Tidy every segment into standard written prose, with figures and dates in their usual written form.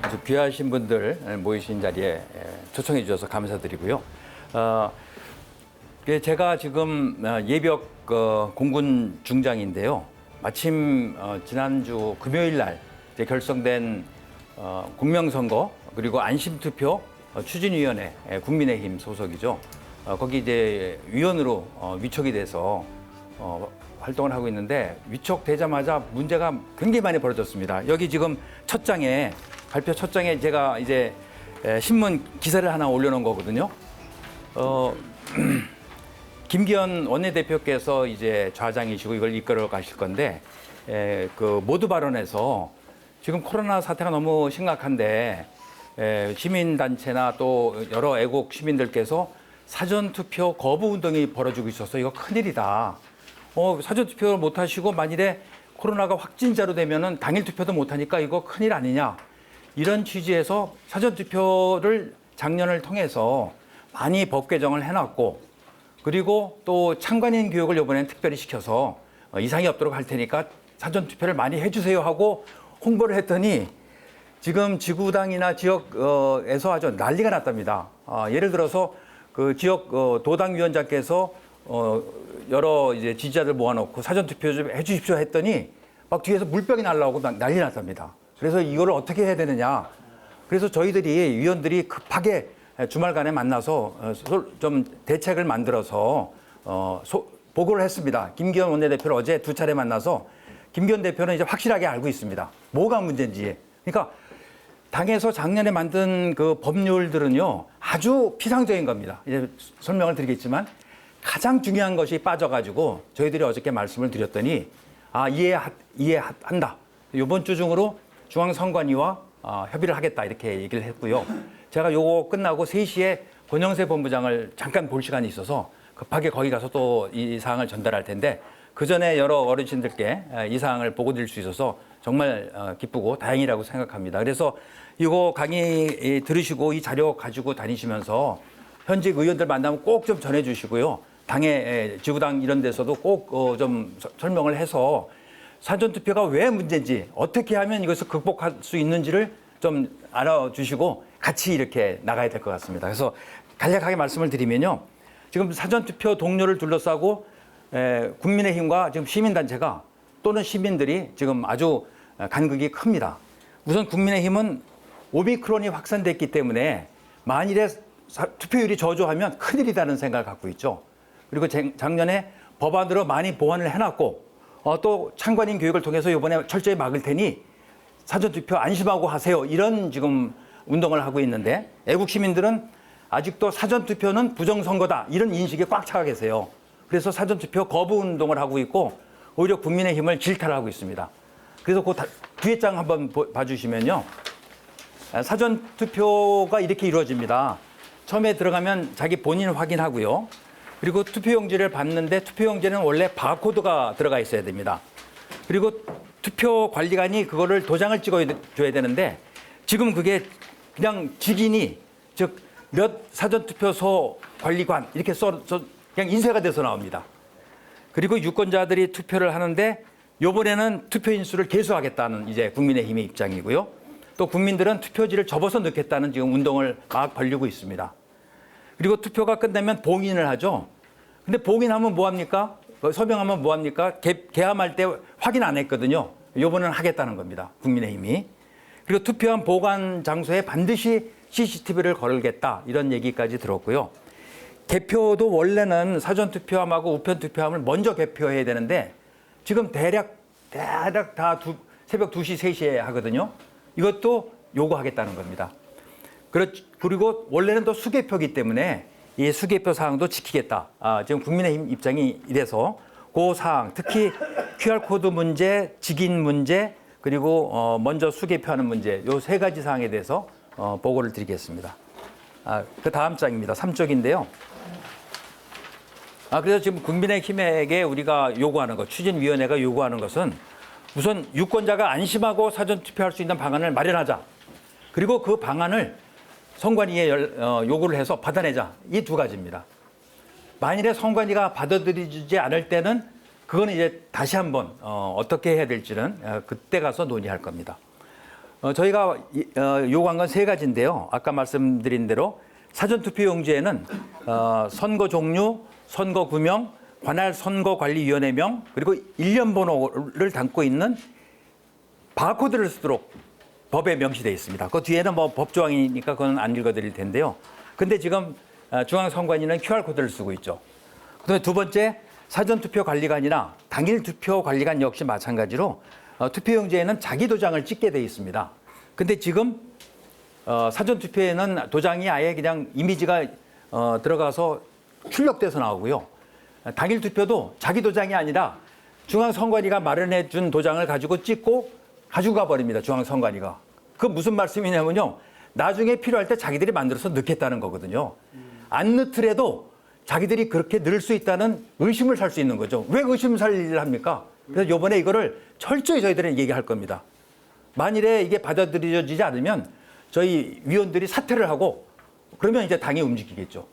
아주 귀하신 분들 모이신 자리에 초청해 주셔서 감사드리고요. 제가 지금 예비역 공군 중장인데요. 마침 지난주 금요일 날 결성된 공명선거 그리고 안심투표 추진위원회 국민의힘 소속이죠. 거기 이제 위원으로 위촉이 돼서 활동을 하고 있는데 위촉되자마자 문제가 굉장히 많이 벌어졌습니다. 여기 지금 첫 장에 발표 첫 장에 제가 이제 신문 기사를 하나 올려놓은 거거든요. 김기현 원내대표께서 이제 좌장이시고 이걸 이끌어 가실 건데 그 모두 발언에서 지금 코로나 사태가 너무 심각한데 시민단체나 또 여러 애국 시민들께서 사전투표 거부 운동이 벌어지고 있어서 이거 큰일이다. 사전투표를 못 하시고 만일에 코로나가 확진자로 되면은 당일 투표도 못 하니까 이거 큰일 아니냐. 이런 취지에서 사전투표를 작년을 통해서 많이 법 개정을 해놨고 그리고 또 참관인 교육을 이번엔 특별히 시켜서 이상이 없도록 할 테니까 사전투표를 많이 해주세요 하고 홍보를 했더니 지금 지구당이나 지역에서 아주 난리가 났답니다. 예를 들어서 그 지역 도당위원장께서 여러 이제 지지자들 모아놓고 사전투표 좀 해주십시오 했더니 막 뒤에서 물병이 날라오고 난리 났답니다. 그래서 이거를 어떻게 해야 되느냐. 그래서 저희들이 위원들이 급하게 주말간에 만나서 좀 대책을 만들어서 보고를 했습니다. 김기현 원내대표를 어제 두 차례 만나서 김기현 대표는 이제 확실하게 알고 있습니다. 뭐가 문제인지. 그러니까 당에서 작년에 만든 그 법률들은요 아주 피상적인 겁니다. 이제 설명을 드리겠지만 가장 중요한 것이 빠져가지고 저희들이 어저께 말씀을 드렸더니 이해한다. 이번 주 중으로 중앙선관위와 협의를 하겠다 이렇게 얘기를 했고요. 제가 요거 끝나고 3시에 권영세 본부장을 잠깐 볼 시간이 있어서 급하게 거기 가서 또 이 사항을 전달할 텐데 그 전에 여러 어르신들께 이 사항을 보고 드릴 수 있어서 정말 기쁘고 다행이라고 생각합니다. 그래서 이거 강의 들으시고 이 자료 가지고 다니시면서 현직 의원들 만나면 꼭 좀 전해주시고요. 당의 지구당 이런 데서도 꼭 좀 설명을 해서 사전투표가 왜 문제인지 어떻게 하면 이것을 극복할 수 있는지를 좀 알아주시고 같이 이렇게 나가야 될 것 같습니다. 그래서 간략하게 말씀을 드리면요. 지금 사전투표 동료를 둘러싸고 국민의힘과 지금 시민단체가 또는 시민들이 지금 아주 간극이 큽니다. 우선 국민의힘은 오미크론이 확산됐기 때문에 만일에 투표율이 저조하면 큰일이라는 생각을 갖고 있죠. 그리고 작년에 법안으로 많이 보완을 해놨고 또 참관인 교육을 통해서 이번에 철저히 막을 테니 사전투표 안심하고 하세요. 이런 지금 운동을 하고 있는데 애국 시민들은 아직도 사전투표는 부정선거다. 이런 인식에 꽉 차 계세요. 그래서 사전투표 거부 운동을 하고 있고 오히려 국민의힘을 질타하고 있습니다. 그래서 그 뒤에 장 한번 봐주시면요. 사전투표가 이렇게 이루어집니다. 처음에 들어가면 자기 본인 확인하고요. 그리고 투표용지를 받는데 투표용지는 원래 바코드가 들어가 있어야 됩니다. 그리고 투표관리관이 그거를 도장을 찍어줘야 되는데 지금 그게 그냥 직인이 즉 몇 사전투표소 관리관 이렇게 그냥 인쇄가 돼서 나옵니다. 그리고 유권자들이 투표를 하는데 이번에는 투표인 수를 개수하겠다는 이제 국민의힘의 입장이고요. 또 국민들은 투표지를 접어서 넣겠다는 지금 운동을 막 벌이고 있습니다. 그리고 투표가 끝나면 봉인을 하죠. 근데 봉인하면 뭐합니까? 서명하면 뭐합니까? 개함할 때 확인 안 했거든요. 이번에는 하겠다는 겁니다. 국민의힘이. 그리고 투표한 보관 장소에 반드시 CCTV를 걸겠다. 이런 얘기까지 들었고요. 개표도 원래는 사전투표함하고 우편투표함을 먼저 개표해야 되는데 지금 대략 다 새벽 2시, 3시에 하거든요. 이것도 요구하겠다는 겁니다. 그리고 원래는 또 수개표이기 때문에 이 수개표 사항도 지키겠다. 지금 국민의힘 입장이 이래서 그 사항, 특히 QR코드 문제, 직인 문제, 그리고 먼저 수개표하는 문제, 요 3가지 사항에 대해서 보고를 드리겠습니다. 그 다음 장입니다. 3쪽인데요. 그래서 지금 국민의힘에게 우리가 요구하는 것, 추진위원회가 요구하는 것은 우선 유권자가 안심하고 사전투표할 수 있는 방안을 마련하자. 그리고 그 방안을 선관위에 요구를 해서 받아내자. 이 2가지입니다. 만일에 선관위가 받아들이지 않을 때는 그거는 이제 다시 한번 어떻게 해야 될지는 그때 가서 논의할 겁니다. 저희가 요구한 건 세 가지인데요. 아까 말씀드린 대로 사전투표용지에는 선거 종류, 선거 구명, 관할 선거관리위원회명 그리고 일련 번호를 담고 있는 바코드를 쓰도록 법에 명시되어 있습니다. 그 뒤에는 뭐 법조항이니까 그건 안 읽어드릴 텐데요. 근데 지금 중앙선관위는 QR코드를 쓰고 있죠. 그다음에 두 번째, 사전투표관리관이나 당일투표관리관 역시 마찬가지로 투표용지에는 자기 도장을 찍게 되어 있습니다. 근데 지금 사전투표에는 도장이 아예 그냥 이미지가 들어가서 출력돼서 나오고요. 당일투표도 자기 도장이 아니라 중앙선관위가 마련해 준 도장을 가지고 찍고 가지고 가버립니다. 중앙선관위가. 그 무슨 말씀이냐면요. 나중에 필요할 때 자기들이 만들어서 넣겠다는 거거든요. 안 넣더라도 자기들이 그렇게 넣을 수 있다는 의심을 살 수 있는 거죠. 왜 의심 살 일을 합니까? 그래서 이번에 이거를 철저히 저희들은 얘기할 겁니다. 만일에 이게 받아들여지지 않으면 저희 위원들이 사퇴를 하고 그러면 이제 당이 움직이겠죠.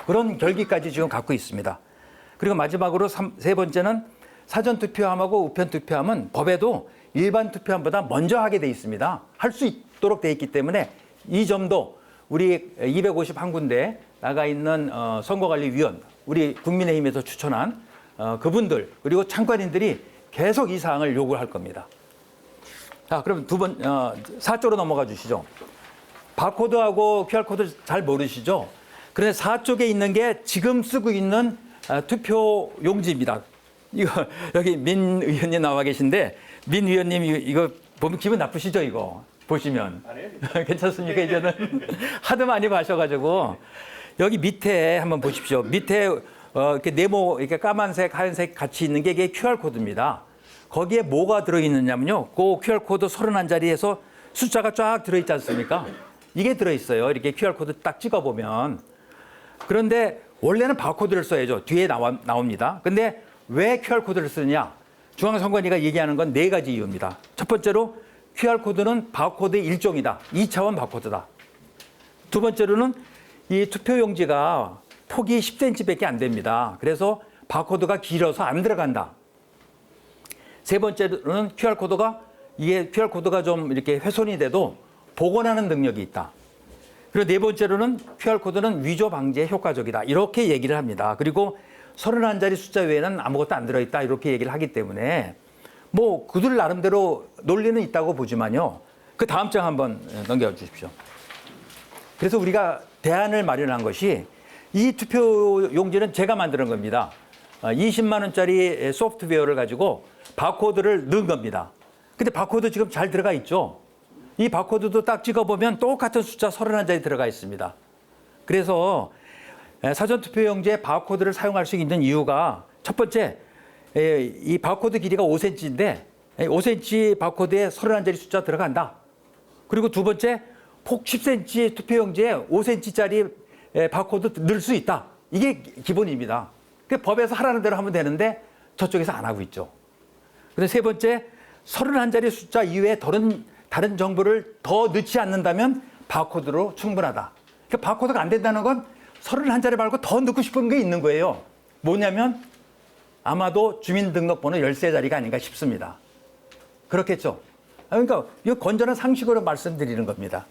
그런 결기까지 지금 갖고 있습니다. 그리고 마지막으로 세 번째는 사전투표함하고 우편투표함은 법에도 일반 투표함보다 먼저 하게 돼 있습니다. 할 수 있도록 돼 있기 때문에 이 점도 우리 251군데 나가 있는 선거관리위원, 우리 국민의힘에서 추천한 그분들 그리고 참관인들이 계속 이 사항을 요구할 겁니다. 자, 그럼 4조로 넘어가 주시죠. 바코드하고 QR코드 잘 모르시죠? 그런데 4쪽에 있는 게 지금 쓰고 있는 투표 용지입니다. 이거 여기 민 의원님 나와 계신데 민 의원님 이거 보면 기분 나쁘시죠? 이거 보시면 괜찮습니까? 이제는 하도 많이 봐셔가지고 여기 밑에 한번 보십시오. 밑에 이렇게 네모 이렇게 까만색, 하얀색 같이 있는 게 이게 QR 코드입니다. 거기에 뭐가 들어있느냐면요, 그 QR 코드 31자리에서 숫자가 쫙 들어있지 않습니까? 이게 들어있어요. 이렇게 QR 코드 딱 찍어보면. 그런데 원래는 바코드를 써야죠. 뒤에 나옵니다. 근데 왜 QR 코드를 쓰느냐? 중앙선관위가 얘기하는 건 네 가지 이유입니다. 첫 번째로 QR 코드는 바코드의 일종이다. 2차원 바코드다. 두 번째로는 이 투표용지가 폭이 10cm밖에 안 됩니다. 그래서 바코드가 길어서 안 들어간다. 세 번째로는 이게 QR코드가 좀 이렇게 훼손이 돼도 복원하는 능력이 있다. 그리고 네 번째로는 QR코드는 위조 방지에 효과적이다. 이렇게 얘기를 합니다. 그리고 31자리 숫자 외에는 아무것도 안 들어있다. 이렇게 얘기를 하기 때문에 뭐 그들 나름대로 논리는 있다고 보지만요. 그 다음 장 한번 넘겨 주십시오. 그래서 우리가 대안을 마련한 것이 이 투표 용지는 제가 만드는 겁니다. 20만 원짜리 소프트웨어를 가지고 바코드를 넣은 겁니다. 근데 바코드 지금 잘 들어가 있죠. 이 바코드도 딱 찍어보면 똑같은 숫자 31자리 들어가 있습니다. 그래서 사전투표용지에 바코드를 사용할 수 있는 이유가 첫 번째, 이 바코드 길이가 5cm인데 5cm 바코드에 31자리 숫자 들어간다. 그리고 두 번째, 폭 10cm 투표용지에 5cm짜리 바코드 넣을 수 있다. 이게 기본입니다. 법에서 하라는 대로 하면 되는데 저쪽에서 안 하고 있죠. 그래서 세 번째, 31자리 숫자 이외에 다른 정보를 더 넣지 않는다면 바코드로 충분하다. 그러니까 바코드가 안 된다는 건 31자리 말고 더 넣고 싶은 게 있는 거예요. 뭐냐면 아마도 주민등록번호 13자리가 아닌가 싶습니다. 그렇겠죠. 그러니까 이거 건전한 상식으로 말씀드리는 겁니다.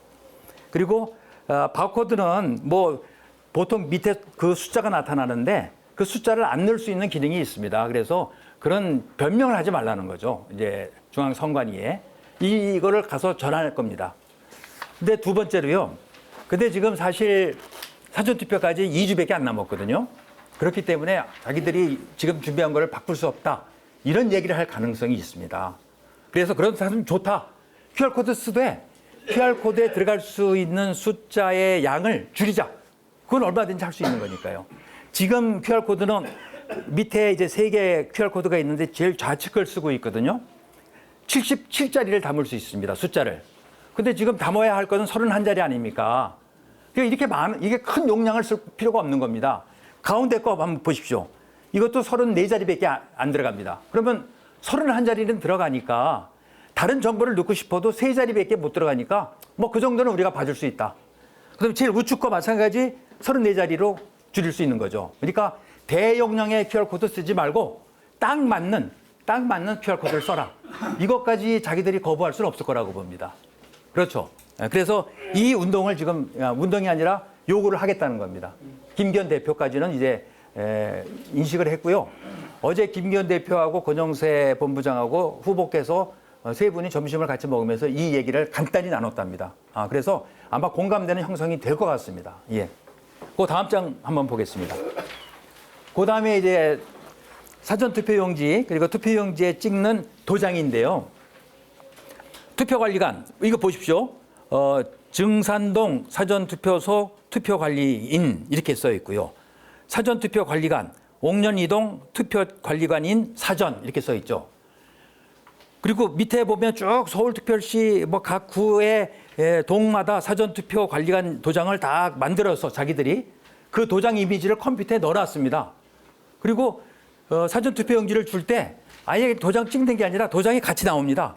그리고 바코드는 뭐 보통 밑에 그 숫자가 나타나는데 그 숫자를 안 넣을 수 있는 기능이 있습니다. 그래서 그런 변명을 하지 말라는 거죠. 이제 중앙선관위에 이거를 가서 전할 겁니다. 근데 두 번째로요. 근데 지금 사실 사전투표까지 2주밖에 안 남았거든요. 그렇기 때문에 자기들이 지금 준비한 거를 바꿀 수 없다. 이런 얘기를 할 가능성이 있습니다. 그래서 그런 사람은 좋다. QR코드 쓰되 QR코드에 들어갈 수 있는 숫자의 양을 줄이자. 그건 얼마든지 할 수 있는 거니까요. 지금 QR코드는 밑에 이제 3개의 QR코드가 있는데 제일 좌측을 쓰고 있거든요. 77자리를 담을 수 있습니다. 숫자를. 근데 지금 담아야 할 것은 31자리 아닙니까? 그러니까 이게 큰 용량을 쓸 필요가 없는 겁니다. 가운데 거 한번 보십시오. 이것도 34자리밖에 안 들어갑니다. 그러면 31자리는 들어가니까 다른 정보를 넣고 싶어도 3자리밖에 못 들어가니까 뭐 그 정도는 우리가 봐줄 수 있다. 그럼 제일 우측 거 마찬가지 34자리로 줄일 수 있는 거죠. 그러니까 대용량의 QR코드 쓰지 말고 딱 맞는 QR코드를 써라. 이것까지 자기들이 거부할 수는 없을 거라고 봅니다. 그렇죠. 그래서 이 운동을 지금 운동이 아니라 요구를 하겠다는 겁니다. 김기현 대표까지는 이제 인식을 했고요. 어제 김기현 대표하고 권영세 본부장하고 후보께서 세 분이 점심을 같이 먹으면서 이 얘기를 간단히 나눴답니다. 그래서 아마 공감되는 형성이 될 것 같습니다. 예. 그 다음 장 한번 보겠습니다. 그 다음에 이제 사전 투표용지 그리고 투표용지에 찍는 도장인데요. 투표관리관 이거 보십시오. 증산동 사전투표소 투표관리인 이렇게 써 있고요. 사전투표관리관 옥년이동 투표관리관인 사전 이렇게 써 있죠. 그리고 밑에 보면 쭉 서울특별시 뭐 각 구의 동마다 사전투표관리관 도장을 다 만들어서 자기들이 그 도장 이미지를 컴퓨터에 넣어놨습니다. 그리고 사전투표용지를 줄 때 아예 도장 찍는 게 아니라 도장이 같이 나옵니다.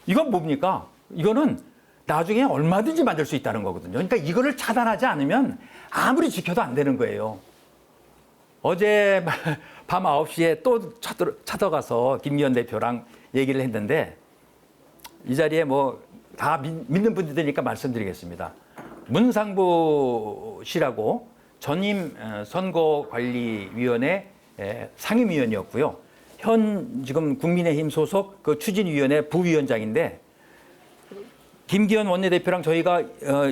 이건 뭡니까? 이거는 나중에 얼마든지 만들 수 있다는 거거든요. 그러니까 이거를 차단하지 않으면 아무리 지켜도 안 되는 거예요. 어제 밤 9시에 또 찾아가서 김기현 대표랑 얘기를 했는데 이 자리에 뭐 다 믿는 분들이니까 말씀드리겠습니다. 문상부 씨라고 전임 선거관리위원회 상임위원이었고요. 현 지금 국민의힘 소속 그 추진위원회 부위원장인데 김기현 원내대표랑 저희가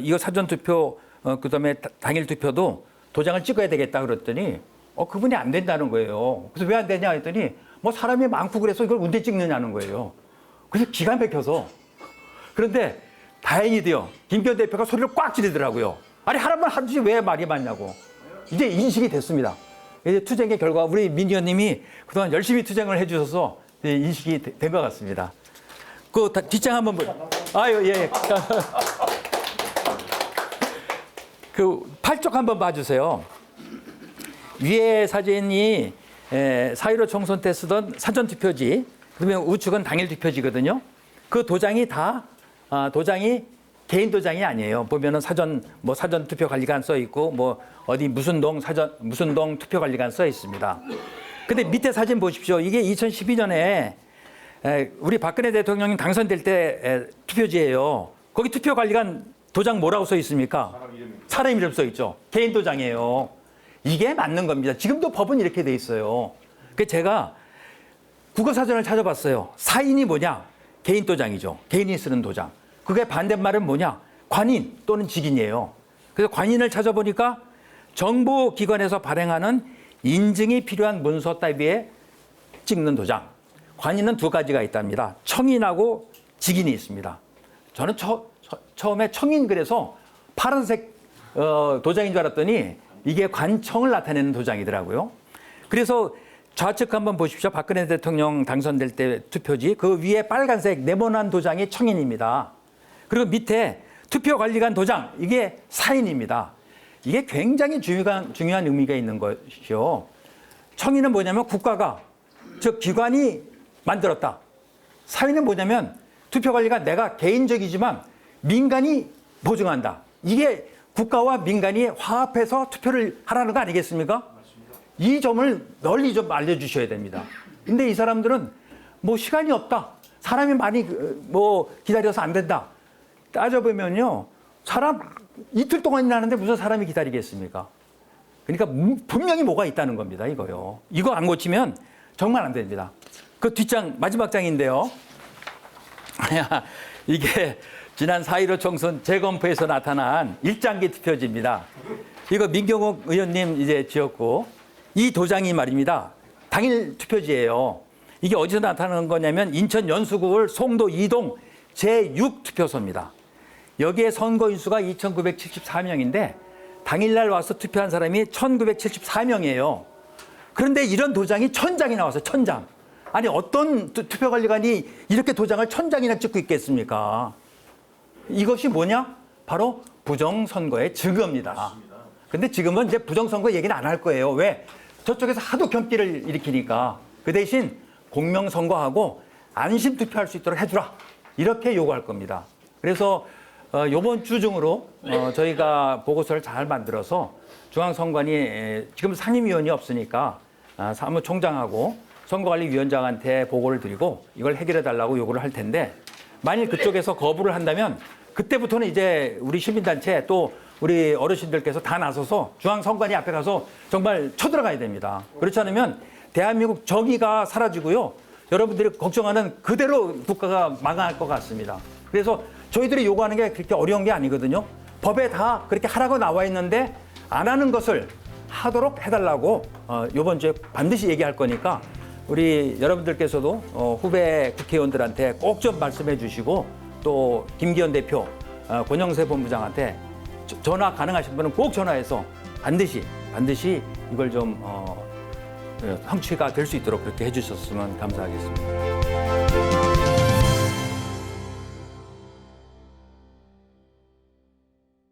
이거 사전투표 그다음에 당일 투표도 도장을 찍어야 되겠다 그랬더니 그분이 안 된다는 거예요. 그래서 왜 안 되냐 했더니 뭐 사람이 많고 그래서 이걸 언제 찍느냐는 거예요. 그래서 기가 막혀서 그런데 다행히도요. 김기현 대표가 소리를 꽉 지르더라고요. 아니 하라면 하지 왜 말이 많냐고. 이제 인식이 됐습니다. 이제 투쟁의 결과 우리 민 의원님이 그동안 열심히 투쟁을 해주셔서 인식이 된 것 같습니다. 그 뒷장 한번 아유 예. 그 8쪽 한번 봐주세요. 위에 사진이 4.15 총선 때 쓰던 사전투표지, 그러면 우측은 당일 투표지거든요. 그 도장이 다 도장이 개인 도장이 아니에요. 보면은 사전 투표관리관 써 있고 뭐 어디 무슨 동 투표관리관 써 있습니다. 근데 밑에 사진 보십시오. 이게 2012년에 우리 박근혜 대통령이 당선될 때 투표지예요. 거기 투표관리관 도장 뭐라고 써 있습니까? 사람 이름 써 있죠. 개인 도장이에요. 이게 맞는 겁니다. 지금도 법은 이렇게 돼 있어요. 그 제가 국어사전을 찾아봤어요. 사인이 뭐냐? 개인 도장이죠. 개인이 쓰는 도장. 그게 반대말은 뭐냐? 관인 또는 직인이에요. 그래서 관인을 찾아보니까 정보기관에서 발행하는 인증이 필요한 문서 따위에 찍는 도장. 관인은 두 가지가 있답니다. 청인하고 직인이 있습니다. 저는 처음에 청인 그래서 파란색 도장인 줄 알았더니 이게 관청을 나타내는 도장이더라고요. 그래서 좌측 한번 보십시오. 박근혜 대통령 당선될 때 투표지. 그 위에 빨간색 네모난 도장이 청인입니다. 그리고 밑에 투표관리관 도장, 이게 사인입니다. 이게 굉장히 중요한 의미가 있는 것이요. 청인은 뭐냐면 국가가, 즉 기관이 만들었다. 사인은 뭐냐면 투표관리관 내가 개인적이지만 민간이 보증한다. 이게 국가와 민간이 화합해서 투표를 하라는 거 아니겠습니까? 이 점을 널리 좀 알려주셔야 됩니다. 근데 이 사람들은 뭐 시간이 없다. 사람이 많이 뭐 기다려서 안 된다. 따져보면요. 사람 이틀 동안이나 하는데 무슨 사람이 기다리겠습니까? 그러니까 분명히 뭐가 있다는 겁니다. 이거요. 이거 안 고치면 정말 안 됩니다. 그 뒷장 마지막 장인데요. 이게 지난 4.15 총선 재검표에서 나타난 일장기 투표지입니다. 이거 민경욱 의원님 이제 지었고 이 도장이 말입니다. 당일 투표지예요. 이게 어디서 나타나는 거냐면 인천 연수구울 송도 2동 제6투표소입니다. 여기에 선거인수가 2,974명인데 당일날 와서 투표한 사람이 1,974명이에요. 그런데 이런 도장이 1,000장이 나왔어요. 1,000장. 아니 어떤 투표관리관이 이렇게 도장을 1,000장이나 찍고 있겠습니까? 이것이 뭐냐? 바로 부정선거의 증거입니다. 근데 지금은 이제 부정선거 얘기는 안 할 거예요. 왜? 저쪽에서 하도 경기를 일으키니까. 그 대신 공명선거하고 안심 투표할 수 있도록 해주라. 이렇게 요구할 겁니다. 그래서 이번 주 중으로 저희가 보고서를 잘 만들어서 중앙선관위 지금 상임위원이 없으니까 사무총장하고 선거관리위원장한테 보고를 드리고 이걸 해결해 달라고 요구를 할 텐데 만일 그쪽에서 거부를 한다면 그때부터는 이제 우리 시민단체 또 우리 어르신들께서 다 나서서 중앙선관위 앞에 가서 정말 쳐들어가야 됩니다. 그렇지 않으면 대한민국 정의가 사라지고요. 여러분들이 걱정하는 그대로 국가가 망할 것 같습니다. 그래서 저희들이 요구하는 게 그렇게 어려운 게 아니거든요. 법에 다 그렇게 하라고 나와 있는데 안 하는 것을 하도록 해달라고 이번 주에 반드시 얘기할 거니까 우리 여러분들께서도 후배 국회의원들한테 꼭 좀 말씀해 주시고 또 김기현 대표, 권영세 본부장한테 전화 가능하신 분은 꼭 전화해서 반드시 이걸 좀 성취가 될 수 있도록 그렇게 해주셨으면 감사하겠습니다.